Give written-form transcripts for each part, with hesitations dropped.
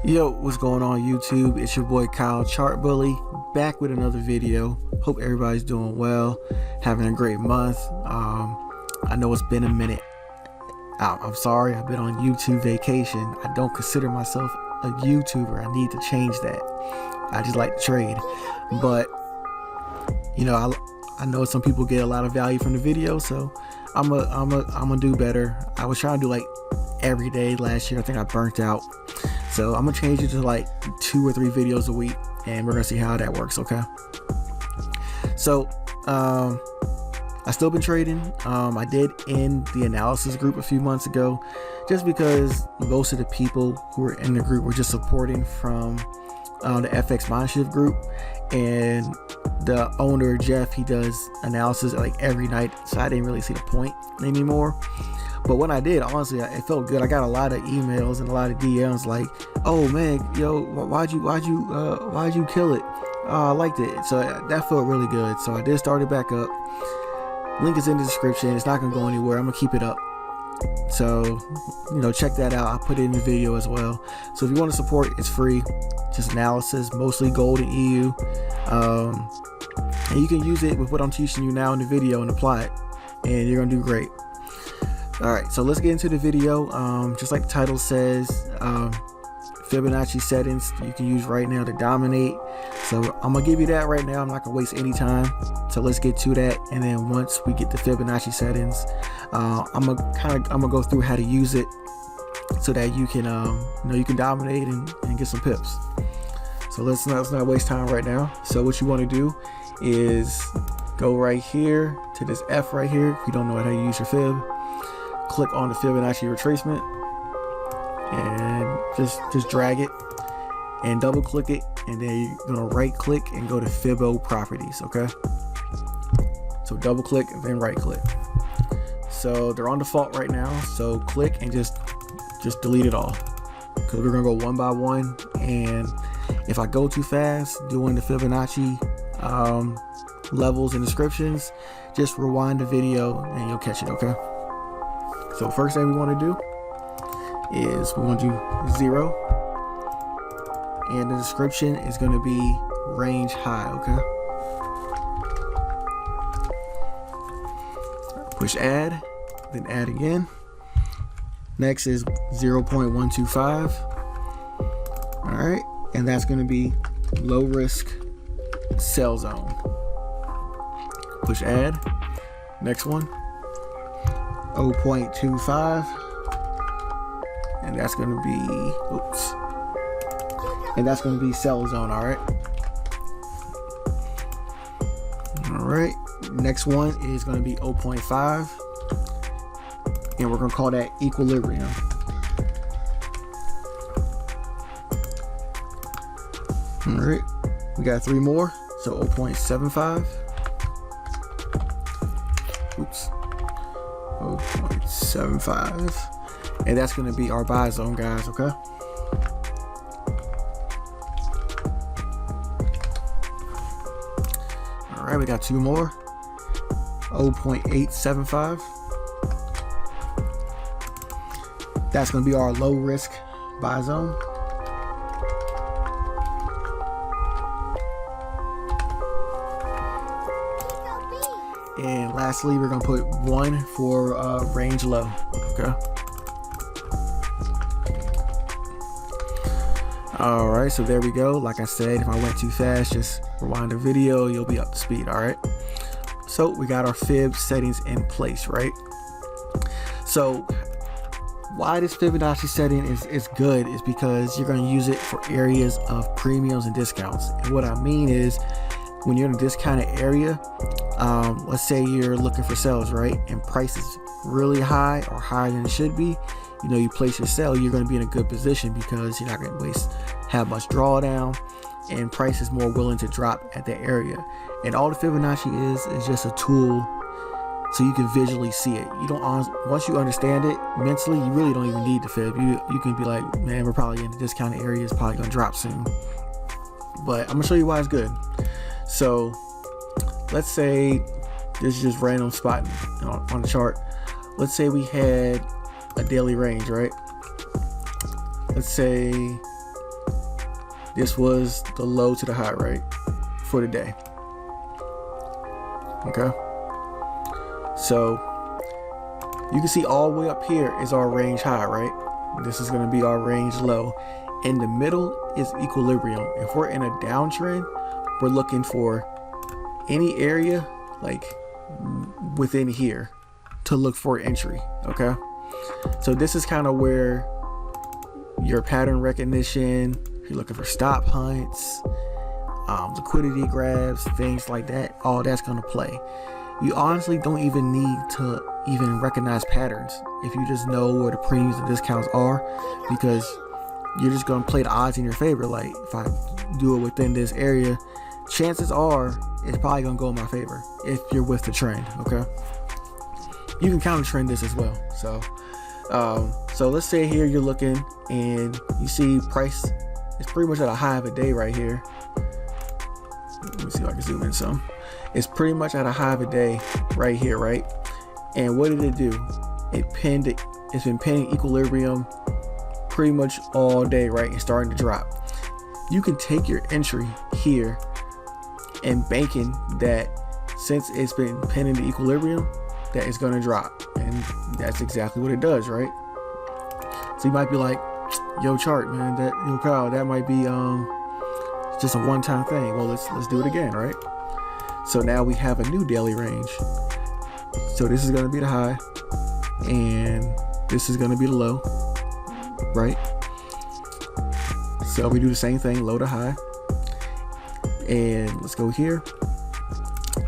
Yo, what's going on YouTube? It's your boy Kyle Chartbully, back with another video. Hope everybody's doing well, having a great month. I know it's been a minute. I'm sorry, I've been on YouTube vacation. I don't consider myself a YouTuber. I need to change that. I just like to trade, but you know, I know some people get a lot of value from the video, so I'm gonna do better. I was trying to do like every day last year. I think I burnt out, so I'm gonna change it to like 2 or 3 videos a week, and we're gonna see how that works. Okay, so I still been trading. I did end the analysis group a few months ago, just because most of the people who were in the group were just supporting from the FX Mindshift group, and the owner Jeff, he does analysis like every night, so I didn't really see the point anymore. But when I did, honestly, it felt good. I got a lot of emails and a lot of DMs like, "Oh man, yo, why'd you kill it? I liked it." So that felt really good. So I did start it back up. Link is in the description. It's not gonna go anywhere. I'm gonna keep it up. So, you know, check that out. I'll put it in the video as well. So if you want to support, it's free. Just analysis, mostly gold and EU. And you can use it with what I'm teaching you now in the video and apply it, and you're gonna do great. All right, so let's get into the video. Just like the title says, Fibonacci settings you can use right now to dominate. So I'm gonna give you that right now. I'm not gonna waste any time. So let's get to that, and then once we get the Fibonacci settings, I'm gonna go through how to use it so that you can you can dominate and get some pips. So let's not waste time right now. So what you want to do is go right here to this F right here. If you don't know how to use your fib, click on the Fibonacci retracement and just drag it and double click it, and then you're gonna right click and go to Fibo properties. Okay, so double click and then right click. So they're on default right now, so click and just delete it all, because we're gonna go one by one, and if I go too fast doing the Fibonacci levels and descriptions, just rewind the video and you'll catch it. Okay, so first thing we want to do is we want to do 0, and the description is going to be range high. Okay, push add, then add again. Next is 0.125. all right, and that's going to be low risk sell zone. Push add. Next one, 0.25, and that's going to be sell zone. All right, next one is going to be 0.5, and we're going to call that equilibrium. All right, we got 3 more, so 0.75, 0.75, and that's going to be our buy zone, guys. Okay, all right, we got 2 more, 0.875, that's going to be our low risk buy zone. And lastly, we're gonna put 1 for range low. Okay. All right, so there we go. Like I said, if I went too fast, just rewind the video, you'll be up to speed. All right, so we got our fib settings in place, right? So why this Fibonacci setting is good is because you're going to use it for areas of premiums and discounts. And what I mean is, when you're in a discounted area, let's say you're looking for sales, right, and price is really high or higher than it should be, you know, you place your sell, you're going to be in a good position because you're not going to have much drawdown, and price is more willing to drop at that area. And all the Fibonacci is just a tool so you can visually see it. You don't, once you understand it mentally, you really don't even need the fib. You can be like, man, we're probably in the discounted area, it's probably going to drop soon. But I'm gonna show you why it's good. So let's say this is just random spot on the chart. Let's say we had a daily range, right? Let's say this was the low to the high, right, for the day. Okay, so you can see all the way up here is our range high, right? This is going to be our range low. In the middle is equilibrium. If we're in a downtrend, we're looking for any area like within here to look for entry. Okay, so this is kind of where your pattern recognition, if you're looking for stop hunts, liquidity grabs, things like that, all that's going to play. You honestly don't even need to even recognize patterns if you just know where the premiums and discounts are, because you're just going to play the odds in your favor. Like if I do it within this area, chances are it's probably going to go in my favor if you're with the trend. Okay, you can counter trend this as well. So let's say here you're looking and you see price is pretty much at a high of a day right here. Let me see if I can zoom in some. It's pretty much at a high of a day right here, right? And what did it do? It's been pinning equilibrium pretty much all day, right? And starting to drop. You can take your entry here and banking that since it's been pinning the equilibrium, that it's going to drop. And that's exactly what it does, right? So you might be like, yo, chart, man, Kyle, that might be just a one-time thing. Well, let's do it again, right? So now we have a new daily range. So this is going to be the high and this is going to be the low, right? So we do the same thing, low to high. And let's go here.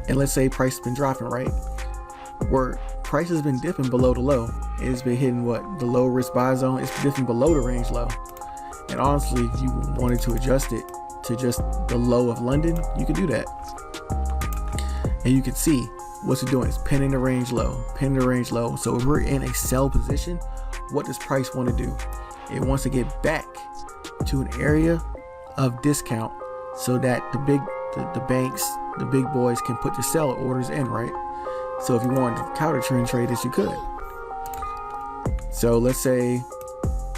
And let's say price has been dropping, right? Where price has been dipping below the low. It's been hitting what? The low risk buy zone. It's dipping below the range low. And honestly, if you wanted to adjust it to just the low of London, you could do that. And you can see what's it doing. It's pinning the range low, pinning the range low. So if we're in a sell position, what does price want to do? It wants to get back to an area of discount so that the banks, the big boys can put the sell orders in, right? So if you wanted to counter trend trade this, you could. So let's say,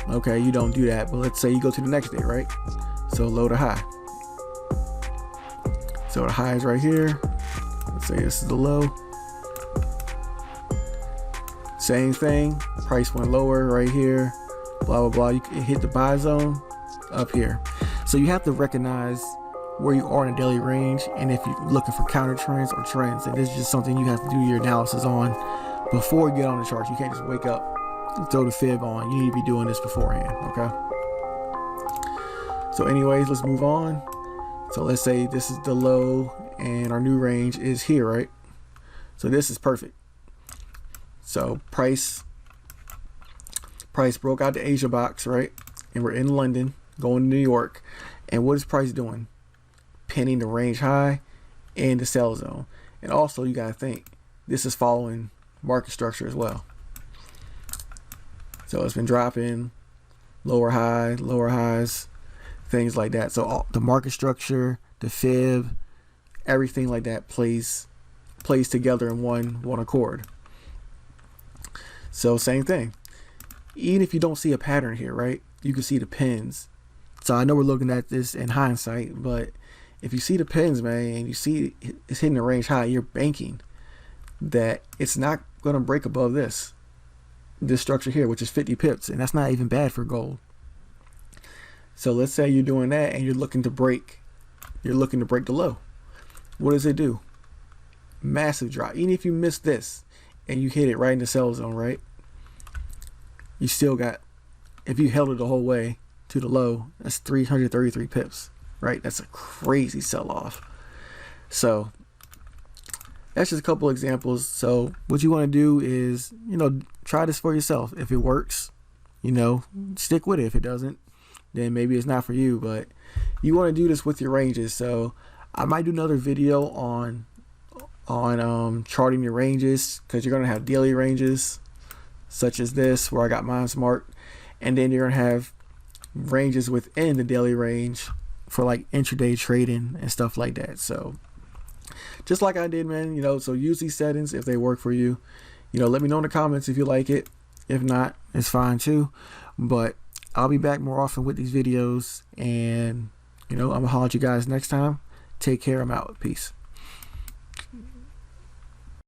okay, you don't do that, but let's say you go to the next day, right? So low to high. So the high is right here. Let's say this is the low. Same thing, price went lower right here, blah, blah, blah. You can hit the buy zone up here. So you have to recognize where you are in a daily range, and if you're looking for counter trends or trends, and this is just something you have to do your analysis on before you get on the charts. You can't just wake up and throw the fib on. You need to be doing this beforehand, okay? So anyways, let's move on. So let's say this is the low and our new range is here, right? So this is perfect. So price broke out the Asia box, right? And we're in London, going to New York. And what is price doing? Pinning the range high and the sell zone. And also you got to think, this is following market structure as well. So it's been dropping, lower highs, things like that. So all the market structure, the fib, everything like that plays together in one accord. So same thing. Even if you don't see a pattern here, right? You can see the pins. So I know we're looking at this in hindsight, but if you see the pins, man, and you see it's hitting the range high, you're banking that it's not going to break above this structure here, which is 50 pips, and that's not even bad for gold. So let's say you're doing that and you're looking to break the low. What does it do? Massive drop. Even if you miss this and you hit it right in the sell zone, right? You still got, if you held it the whole way to the low, that's 333 pips, right? That's a crazy sell-off. So that's just a couple examples. So what you want to do is, try this for yourself. If it works, stick with it. If it doesn't, then maybe it's not for you. But you want to do this with your ranges. So I might do another video on charting your ranges, because you're going to have daily ranges such as this where I got mine marked, and then you're going to have ranges within the daily range for like intraday trading and stuff like that. So just like I did, man, so use these settings if they work for you. Let me know in the comments if you like it. If not, it's fine too. But I'll be back more often with these videos, and I'm gonna holler at you guys next time. Take care. I'm out. Peace.